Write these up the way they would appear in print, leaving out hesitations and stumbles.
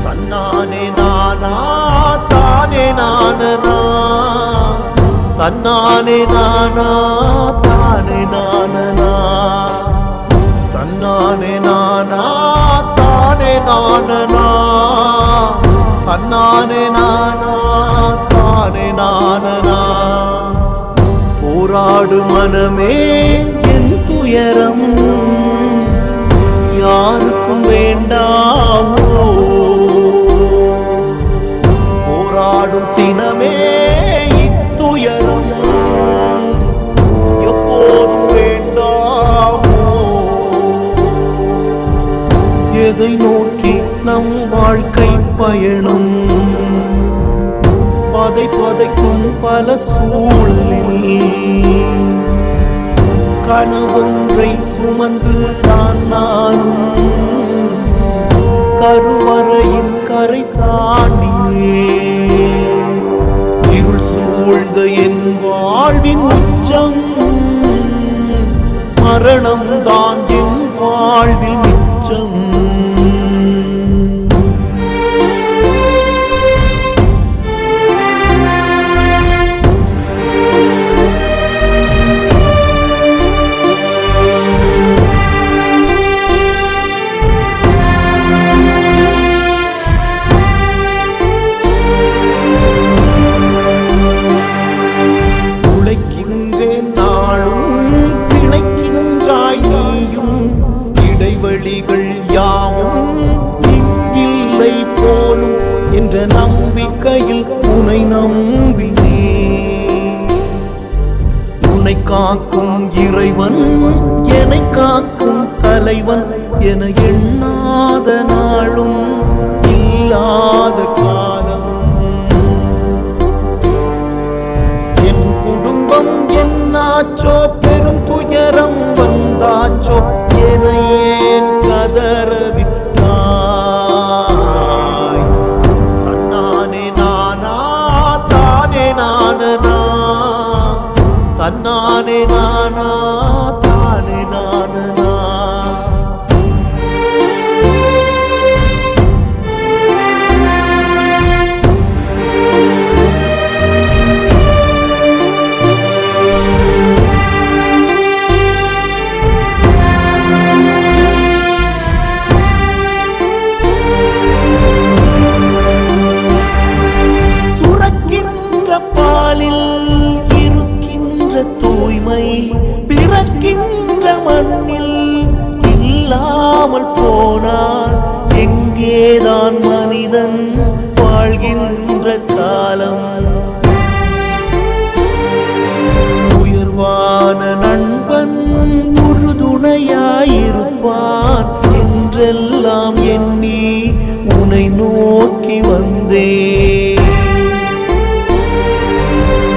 தன்னானே நானா தானே நானனா தன்னானே நானா தானே நானனா தன்னானே நானா தானே நானனா போராடு மனமே என் துயரம் யாருக்கும் வேண்டாமோ போராடும் சினமே துயரம் எப்போதும் வேண்டாமோ எதை நோக்கி நம் வாழ்க்கை பயணம் பதைக்கும் பல சூழலில் கனவொன்றை சுமந்து நானும் கருவறையின் கரை தாண்டினேன் இருள் சூழ்ந்த என் வாழ்வின் உச்சம் மரணம் தான் என் வாழ்வில் மிச்சம் யாவும் இங்கில்லை போலும் என்ற நம்பிக்கையில் உன்னை நம்பினே உன்னை காக்கும் இறைவன் என்னை காக்கும் தலைவன் என எண்ணாத நாளும் இல்லாத காலம் என் குடும்பம் என்னாச்சோ பெரும் துயரம் வந்தாச்சோ என ஏன் கதறவிட்டாய் தன்னானே நானா தானே நானனா தன்னானே நானா தானே நானனா பிறக்கின்ற மண்ணில் இல்லாமல் போனால் எங்கேதான் மனிதன் வாழ்கின்ற காலம் உயர்வான நண்பன் உறுதுணையாயிருப்பான் என்றெல்லாம் எண்ணி உன்னை நோக்கி வந்தே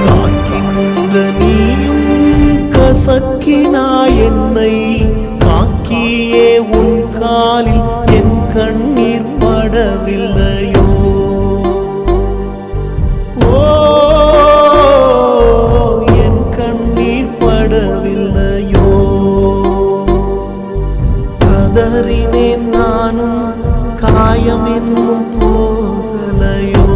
காக்கின்ற நீயும் கசக்கினாய் என்னை காக்கியே உன் காலில் என் கண்ணீர் படவில்லையோ ஓ என் கண்ணீர் படவில்லையோ கதறினேன் நானும் காயம் என்னும் போதலையோ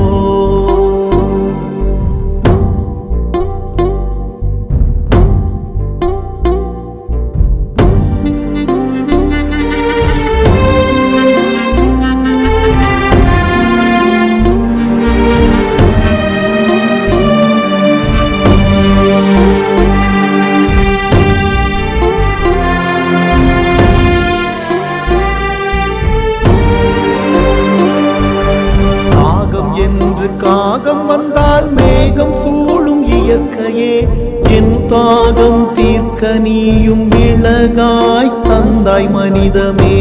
காகம் வந்தால் மேகம் சூழும் இயற்கையே என் தாகம் தீர்க்க நீயும் இளகாய் தந்தாய் மனிதமே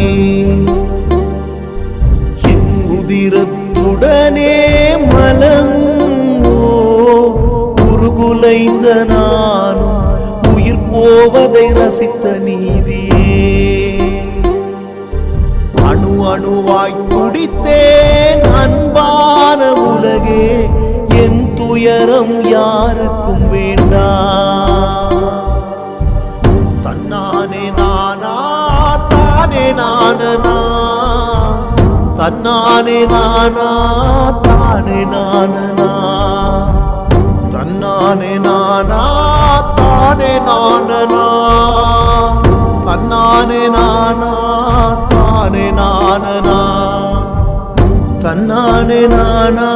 என் உதிரத்துடனே மனம் உருகுலைந்த நானும் உயிர் போவதை ரசித்த நீதியே வாய் துடித்தேன் அன்பான உலகே என் துயரம் யாருக்கும் வேண்டாம். தன்னானே நானா தானே நானனா, தன்னானே நானா தானே நானனா, தன்னானே நானா தானே நானனா, தன்னானே நானா தானே நானனா, தன்னானே நானா